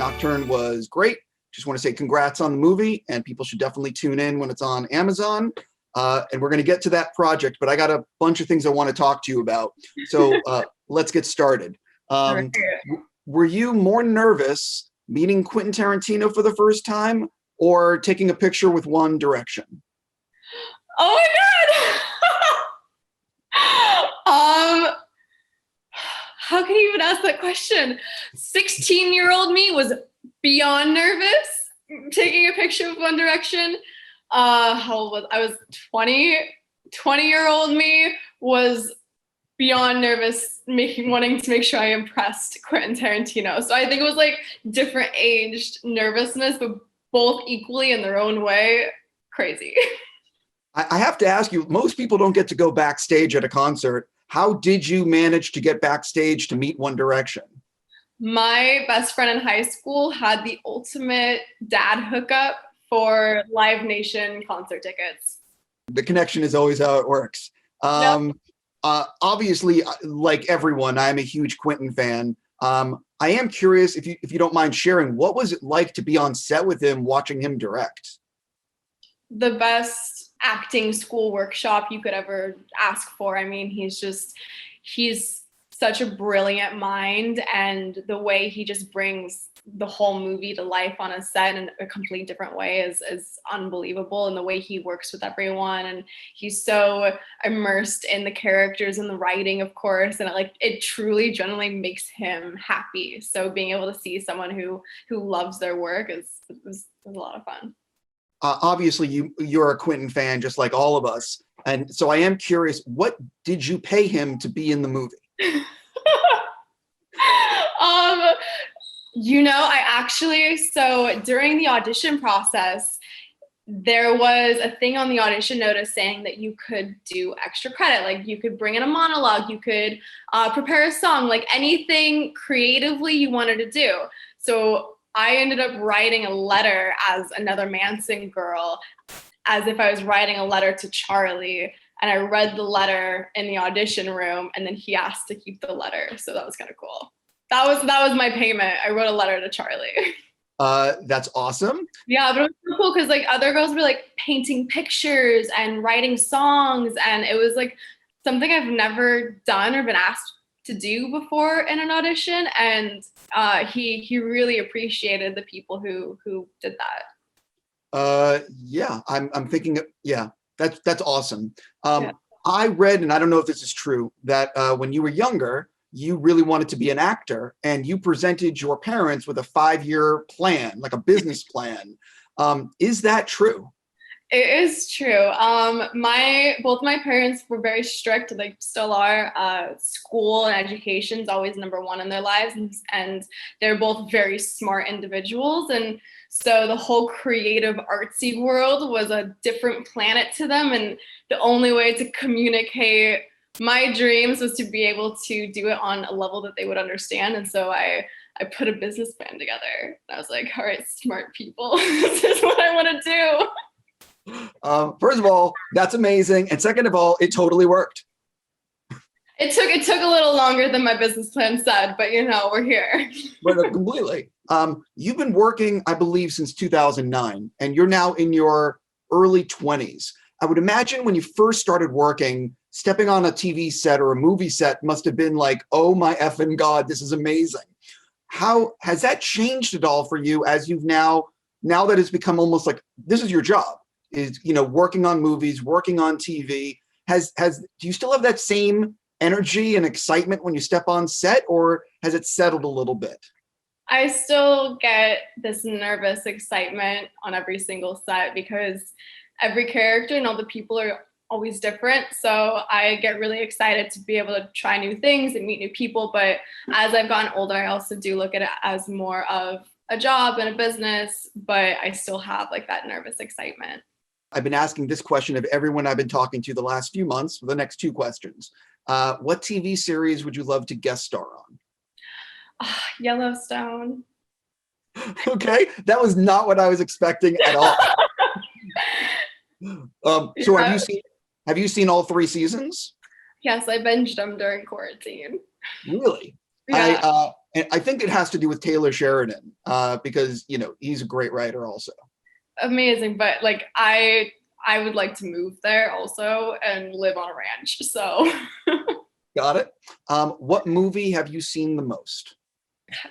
Nocturne was great. Just want to say congrats on the movie, and people should definitely tune in when it's on Amazon. And we're going to get to that project, but I got a bunch of things I want to talk to you about. So let's get started. Were you more nervous meeting Quentin Tarantino for the first time or taking a picture with One Direction? Oh my God. How can you even ask that question? 16-year-old me was beyond nervous taking a picture of One Direction. How old was I? Was 20. 20-year-old me was beyond nervous, wanting to make sure I impressed Quentin Tarantino. So I think it was like different aged nervousness, but both equally in their own way. Crazy. I have to ask you, most people don't get to go backstage at a concert. How did you manage to get backstage to meet One Direction? My best friend in high school had the ultimate dad hookup for Live Nation concert tickets. The connection is always how it works. Yep. Obviously, like everyone, I'm a huge Quentin fan. I am curious if you don't mind sharing, what was it like to be on set with him, watching him direct? The best acting school workshop you could ever ask for. I mean, he's such a brilliant mind, and the way he just brings the whole movie to life on a set in a completely different way is unbelievable. And the way he works with everyone, and he's so immersed in the characters and the writing, of course, and it truly genuinely makes him happy. So being able to see someone who loves their work was a lot of fun. Obviously, you're a Quentin fan, just like all of us. And so I am curious, what did you pay him to be in the movie? So during the audition process, there was a thing on the audition notice saying that you could do extra credit. Like you could bring in a monologue, you could prepare a song, like anything creatively you wanted to do. So I ended up writing a letter as another Manson girl, as if I was writing a letter to Charlie. And I read the letter in the audition room, and then he asked to keep the letter. So that was kind of cool. That was my payment. I wrote a letter to Charlie. That's awesome. Yeah, but it was so cool because other girls were painting pictures and writing songs, and it was something I've never done or been asked to do before in an audition. And he really appreciated the people who did that. Yeah, I'm thinking, yeah, that's awesome. Yeah. I read, and I don't know if this is true, that when you were younger, you really wanted to be an actor, and you presented your parents with a 5-year plan, like a business plan. Is that true? It is true. Both my parents were very strict, still are. School and education is always number one in their lives, and they're both very smart individuals. And so the whole creative artsy world was a different planet to them. And the only way to communicate my dreams was to be able to do it on a level that they would understand. And so I put a business plan together. I was like, all right, smart people, this is what I want to do. First of all, that's amazing. And second of all, it totally worked. It took a little longer than my business plan said, but we're here. But completely. You've been working, I believe, since 2009, and you're now in your early 20s. I would imagine when you first started working, stepping on a TV set or a movie set must have been like, oh my effing God, this is amazing. How has that changed at all for you as you've now that it's become almost like this is your job? Is working on movies, working on TV. Do you still have that same energy and excitement when you step on set, or has it settled a little bit? I still get this nervous excitement on every single set because every character and all the people are always different. So I get really excited to be able to try new things and meet new people. But as I've gotten older, I also do look at it as more of a job and a business, but I still have that nervous excitement. I've been asking this question of everyone I've been talking to the last few months for the next 2 questions. What TV series would you love to guest star on? Yellowstone. Okay, that was not what I was expecting at all. So have you seen all 3 seasons? Yes, I binged them during quarantine. Really? Yeah, And I think it has to do with Taylor Sheridan because he's a great writer also. amazing. But like I would like to move there also and live on a ranch. So Got it. What movie have you seen the most?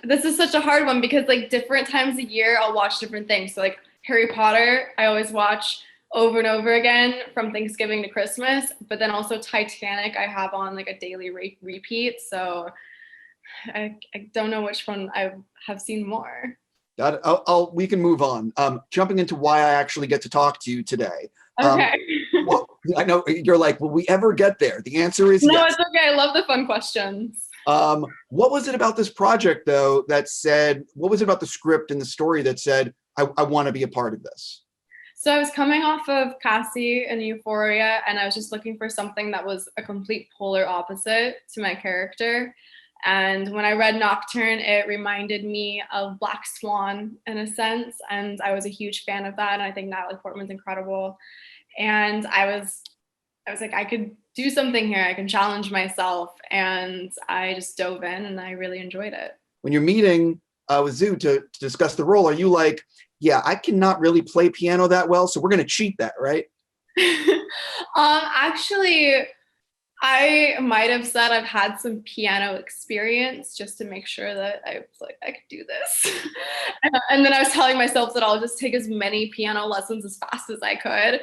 this is such a hard one because like different times a year I'll watch different things. So like Harry Potter, I always watch over and over again from Thanksgiving to Christmas. But then also Titanic, I have on like a daily repeat. So I don't know which one I have seen more. Got it. We can move on. Jumping into why I actually get to talk to you today. Okay. Well, I know you're like, will we ever get there? The answer is No, yes. it's okay. I love the fun questions. What was it about this project, though, that said, what was it about the script and the story that said, I want to be a part of this? So I was coming off of Cassie and Euphoria, and I was just looking for something that was a complete polar opposite to my character. And when I read Nocturne, it reminded me of Black Swan in a sense, and I was a huge fan of that. And I think Natalie Portman's incredible. And I was like, I could do something here. I can challenge myself, and I just dove in, and I really enjoyed it. When you're meeting with Zoo to discuss the role, are you like, yeah, I cannot really play piano that well, so we're going to cheat that, right? Actually, I might have said I've had some piano experience just to make sure that I was like, I could do this. And then I was telling myself that I'll just take as many piano lessons as fast as I could.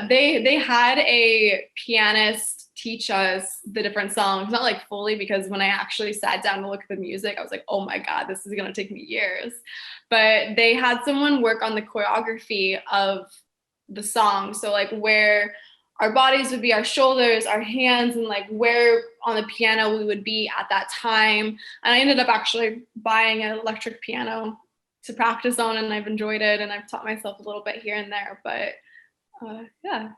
They had a pianist teach us the different songs, not like fully, because when I actually sat down to look at the music, I was like, oh my God, this is gonna take me years. But they had someone work on the choreography of the song. So like where our bodies would be our shoulders, our hands, and like where on the piano we would be at that time. And I ended up actually buying an electric piano to practice on, and I've enjoyed it, and I've taught myself a little bit here and there. But yeah.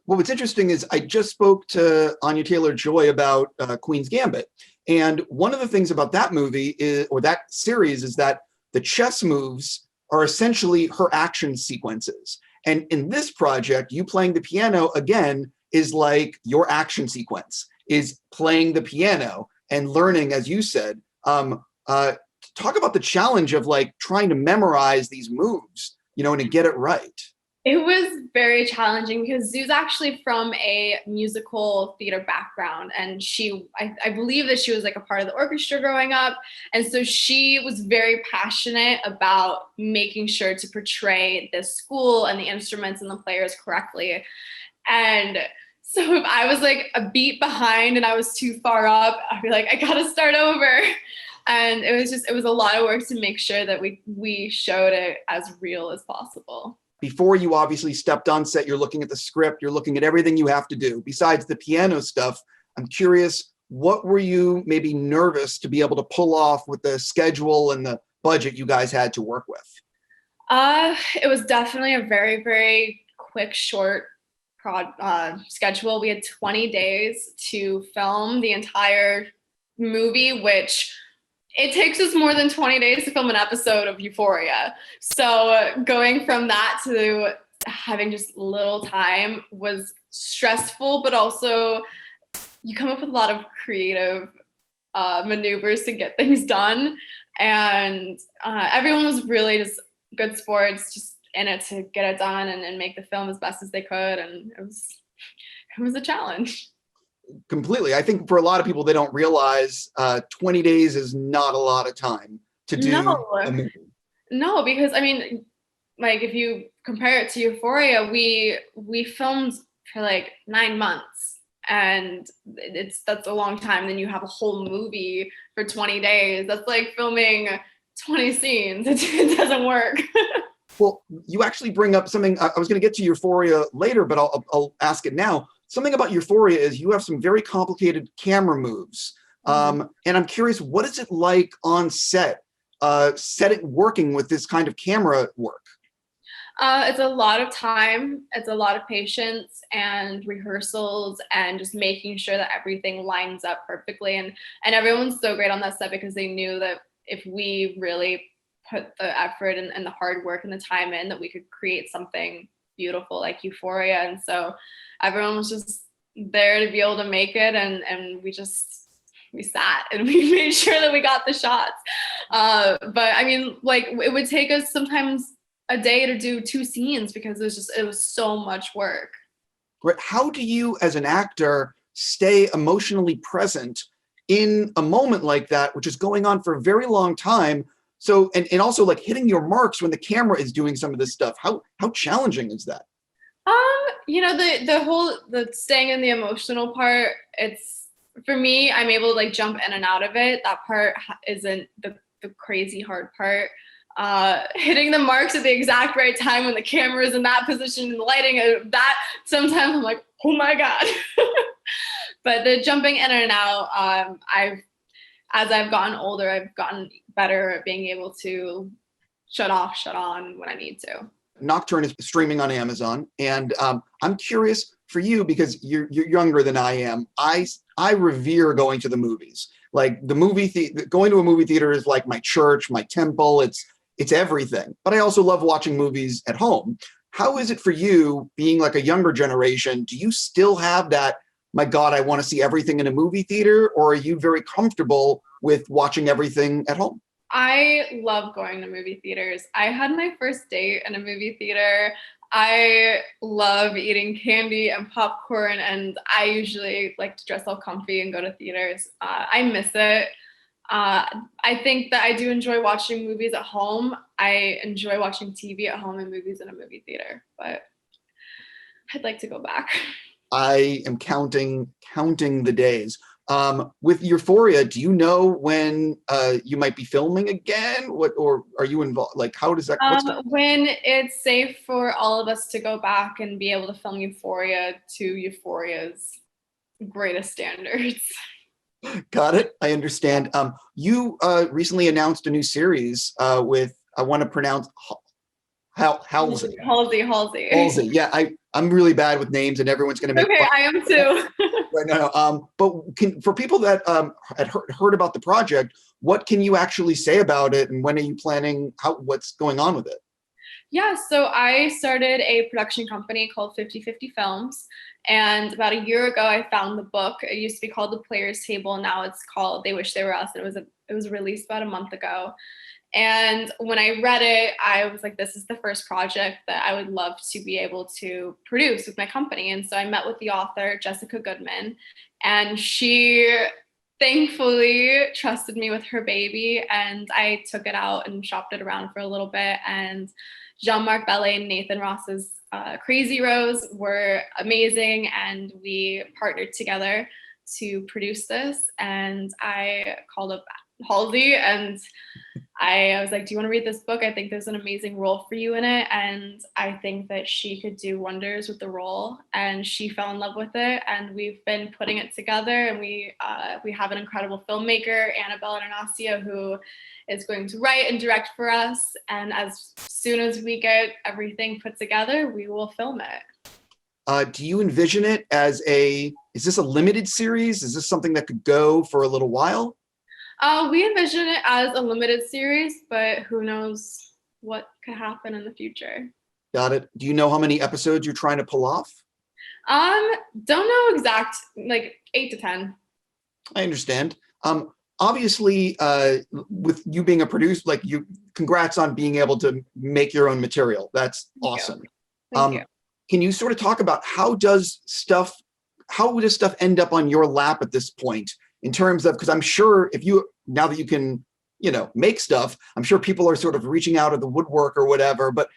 Well, what's interesting is I just spoke to Anya Taylor-Joy about Queen's Gambit. And one of the things about that movie or that series is that the chess moves are essentially her action sequences. And in this project, you playing the piano again is like your action sequence is playing the piano and learning, as you said. Talk about the challenge of like trying to memorize these moves, and to get it right. It was very challenging because Zoo's actually from a musical theater background, and I believe that she was like a part of the orchestra growing up. And so she was very passionate about making sure to portray the school and the instruments and the players correctly. And so if I was like a beat behind and I was too far up, I'd be like, I gotta start over. And it was a lot of work to make sure that we showed it as real as possible. Before you obviously stepped on set, you're looking at the script, you're looking at everything you have to do. Besides the piano stuff, I'm curious, what were you maybe nervous to be able to pull off with the schedule and the budget you guys had to work with? It was definitely a very, very quick, short schedule. We had 20 days to film the entire movie, which it takes us more than 20 days to film an episode of Euphoria. So going from that to having just little time was stressful, but also you come up with a lot of creative maneuvers to get things done. And everyone was really just good sports, just in it to get it done and make the film as best as they could. And it was a challenge. Completely. I think for a lot of people, they don't realize 20 days is not a lot of time to do a movie. No, because I mean, like if you compare it to Euphoria, we filmed for like 9 months, and that's a long time. Then you have a whole movie for 20 days. That's like filming 20 scenes. It doesn't work. Well, you actually bring up something. I was going to get to Euphoria later, but I'll ask it now. Something about Euphoria is you have some very complicated camera moves. And I'm curious, what is it like on set, working with this kind of camera work? It's a lot of time. It's a lot of patience and rehearsals and just making sure that everything lines up perfectly. And everyone's so great on that set because they knew that if we really put the effort and the hard work and the time in, that we could create something beautiful like Euphoria. And so everyone was just there to be able to make it, and we we sat and we made sure that we got the shots. But I mean, like it would take us sometimes a day to do 2 scenes because it was so much work. Right. How do you, as an actor, stay emotionally present in a moment like that, which is going on for a very long time? So, and also like hitting your marks when the camera is doing some of this stuff. How challenging is that? You know, the staying in the emotional part, it's for me, I'm able to like jump in and out of it. That part isn't the crazy hard part. Hitting the marks at the exact right time when the camera is in that position and the lighting, that sometimes I'm like, oh my God. But the jumping in and out, as I've gotten older, I've gotten better at being able to shut off, shut on when I need to. Nocturne is streaming on Amazon, and I'm curious for you because you're younger than I am. I revere going to the movies. Like going to a movie theater is like my church, my temple. It's everything. But I also love watching movies at home. How is it for you, being like a younger generation? Do you still have that, my God, I want to see everything in a movie theater, or are you very comfortable with watching everything at home? I love going to movie theaters. I had my first date in a movie theater. I love eating candy and popcorn, and I usually like to dress all comfy and go to theaters. I miss it. I think that I do enjoy watching movies at home. I enjoy watching TV at home and movies in a movie theater, but I'd like to go back. I am counting the days. With Euphoria, do you know when you might be filming again? What, or are you involved? Like, how does that? When it's safe for all of us to go back and be able to film Euphoria to Euphoria's greatest standards. Got it. I understand. You recently announced a new series with, I want to pronounce Halsey. Halsey. Yeah, I'm really bad with names, and everyone's going to make. Okay, I am too. Right, no. But for people that had heard about the project, what can you actually say about it, and when are you planning? What's going on with it? Yeah, so I started a production company called 50/50 Films. And about a year ago, I found the book. It used to be called The Players Table. Now it's called They Wish They Were Us. It was released about a month ago. And when I read it, I was like, this is the first project that I would love to be able to produce with my company. And so I met with the author, Jessica Goodman, and she thankfully trusted me with her baby. And I took it out and shopped it around for a little bit. And Jean-Marc Bellet and Nathan Ross's Crazy Rose were amazing. And we partnered together to produce this. And I called up Halsey and I was like, do you want to read this book? I think there's an amazing role for you in it. And I think that she could do wonders with the role. And she fell in love with it. And we've been putting it together. And we have an incredible filmmaker, Annabelle Internacia, who is going to write and direct for us. And as soon as we get everything put together, we will film it. Do you envision it as is this a limited series? Is this something that could go for a little while? We envision it as a limited series, but who knows what could happen in the future. Got it. Do you know how many episodes you're trying to pull off? Don't know exact, like 8 to 10. I understand. Obviously, with you being a producer, like congrats on being able to make your own material. That's awesome. Thank you. Can you sort of talk about how does stuff end up on your lap at this point? In terms of, because I'm sure now that you can, make stuff, I'm sure people are sort of reaching out of the woodwork or whatever, but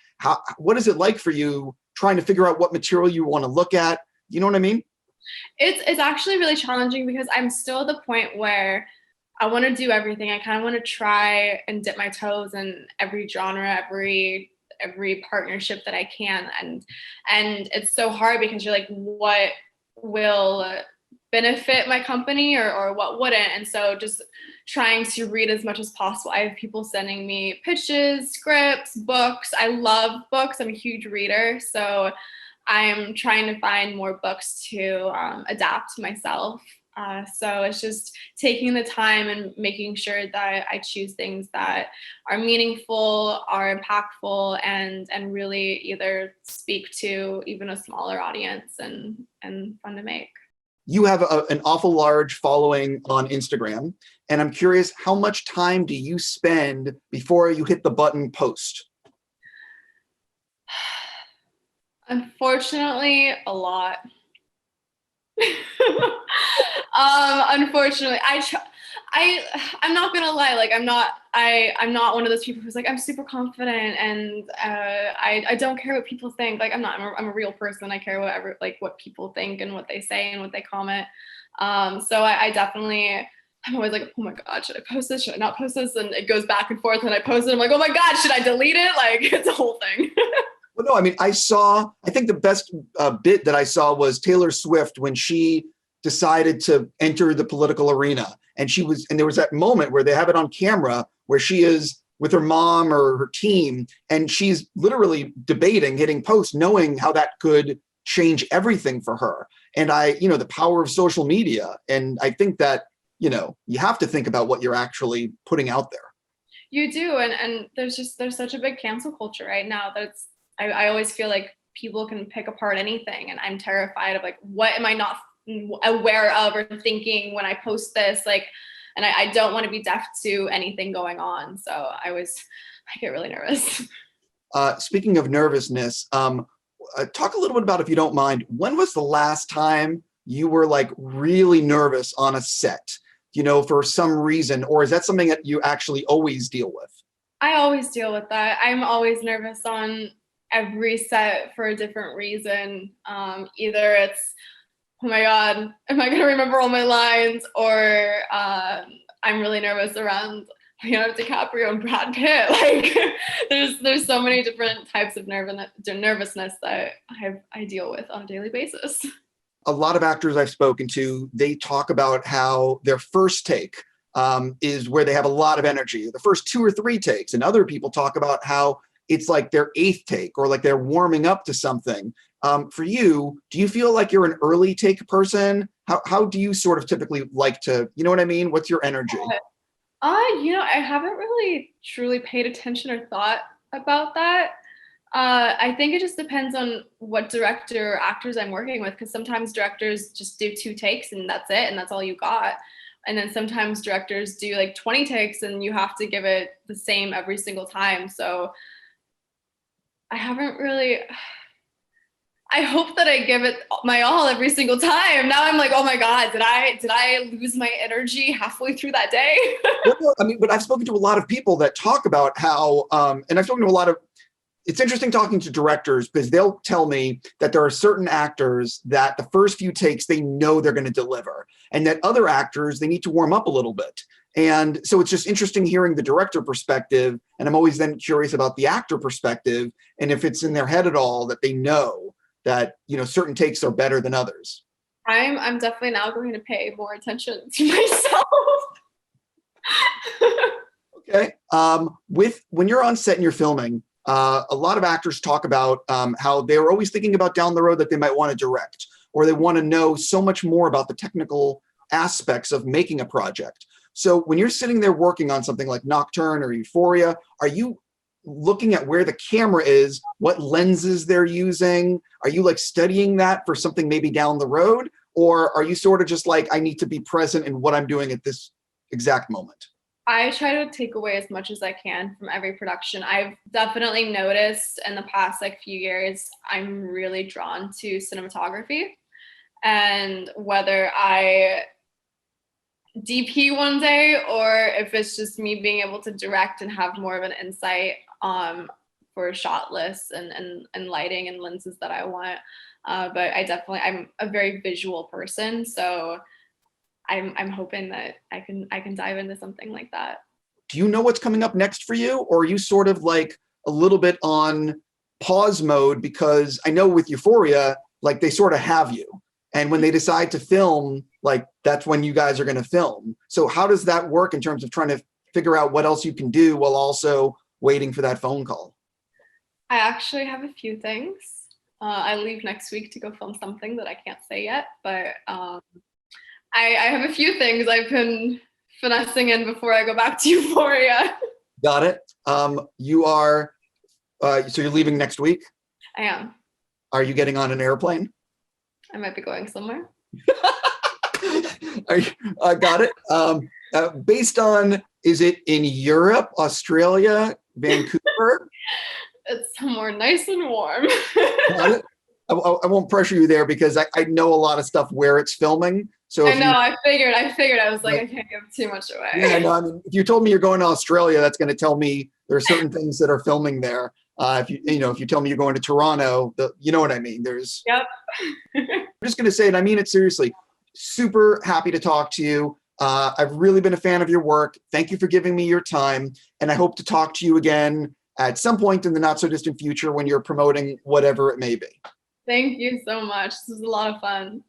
what is it like for you trying to figure out what material you want to look at? You know what I mean? It's actually really challenging because I'm still at the point where I want to do everything. I kind of want to try and dip my toes in every genre, every partnership that I can. And it's so hard because you're like, what will benefit my company or what wouldn't? And so just trying to read as much as possible. I have people sending me pitches, scripts, books. I love books. I'm a huge reader. So I'm trying to find more books to adapt myself. So it's just taking the time and making sure that I choose things that are meaningful, are impactful, and really either speak to even a smaller audience and fun to make. you have an awful large following on Instagram, and I'm curious, how much time do you spend before you hit the button post? Unfortunately, a lot. Unfortunately, I'm not gonna lie. Like, I'm not one of those people who's like, I'm super confident and I don't care what people think. Like, I'm not. I'm a real person. I care what people think and what they say and what they comment. So I definitely. I'm always like, oh my God, should I post this? Should I not post this? And it goes back and forth. And I post it. I'm like, oh my God, should I delete it? Like, it's a whole thing. Well, no, I mean, I think the best bit that I saw was Taylor Swift when she decided to enter the political arena. And there was that moment where they have it on camera where she is with her mom or her team, and she's literally debating, hitting post, knowing how that could change everything for her. And the power of social media. And I think that, you have to think about what you're actually putting out there. You do. And there's such a big cancel culture right now that's, I always feel like people can pick apart anything, and I'm terrified of like, what am I not aware of or thinking when I post this? Like, and I don't want to be deaf to anything going on. So I get really nervous. Speaking of nervousness, talk a little bit about, if you don't mind, when was the last time you were like really nervous on a set, for some reason, or is that something that you actually always deal with? I always deal with that. I'm always nervous on every set for a different reason. Either it's, oh my God, am I going to remember all my lines? Or I'm really nervous around Leonardo DiCaprio and Brad Pitt. Like, there's so many different types of nervousness that I deal with on a daily basis. A lot of actors I've spoken to, they talk about how their first take is where they have a lot of energy, the first 2 or 3 takes. And other people talk about how it's like their 8th take, or like they're warming up to something. For you, do you feel like you're an early take person? How do you sort of typically like to, you know what I mean? What's your energy? I haven't really truly paid attention or thought about that. I think it just depends on what director or actors I'm working with, because sometimes directors just do 2 takes and that's it, and that's all you got. And then sometimes directors do like 20 takes and you have to give it the same every single time. So I hope that I give it my all every single time. Now I'm like, oh my God, did I lose my energy halfway through that day? Well, no, I mean, but I've spoken to a lot of people that talk about how, and I've spoken to it's interesting talking to directors, because they'll tell me that there are certain actors that the first few takes, they know they're going to deliver, and that other actors, they need to warm up a little bit. And so it's just interesting hearing the director perspective. And I'm always then curious about the actor perspective, and if it's in their head at all that they know that, certain takes are better than others. I'm definitely now going to pay more attention to myself. Okay. When you're on set and you're filming, a lot of actors talk about how they're always thinking about down the road that they might want to direct, or they want to know so much more about the technical aspects of making a project. So when you're sitting there working on something like Nocturne or Euphoria, are you looking at where the camera is, what lenses they're using? Are you like studying that for something maybe down the road? Or are you sort of just like, I need to be present in what I'm doing at this exact moment? I try to take away as much as I can from every production. I've definitely noticed in the past few years, I'm really drawn to cinematography. And whether I DP one day, or if it's just me being able to direct and have more of an insight for shot lists and lighting and lenses that I want. But I'm a very visual person, so I'm hoping that I can dive into something like that. Do you know what's coming up next for you? Or are you sort of like a little bit on pause mode? Because I know with Euphoria, like they sort of have you. And when they decide to film, like that's when you guys are going to film. So how does that work in terms of trying to figure out what else you can do while also waiting for that phone call? I actually have a few things. I leave next week to go film something that I can't say yet, but I have a few things I've been finessing in before I go back to Euphoria. Got it. You are, so you're leaving next week? I am. Are you getting on an airplane? I might be going somewhere. I got it. Based on, is it in Europe, Australia, Vancouver? It's somewhere nice and warm. Got it. I won't pressure you there because I know a lot of stuff where it's filming. So I if know. you, I figured. I was like, I can't give too much away. yeah, no, I mean, if you told me you're going to Australia, that's going to tell me there are certain things that are filming there. If you tell me you're going to Toronto, you know what I mean. Yep. I'm just going to say it. I mean it seriously. Super happy to talk to you. I've really been a fan of your work. Thank you for giving me your time, and I hope to talk to you again at some point in the not so distant future when you're promoting whatever it may be. Thank you so much. This was a lot of fun.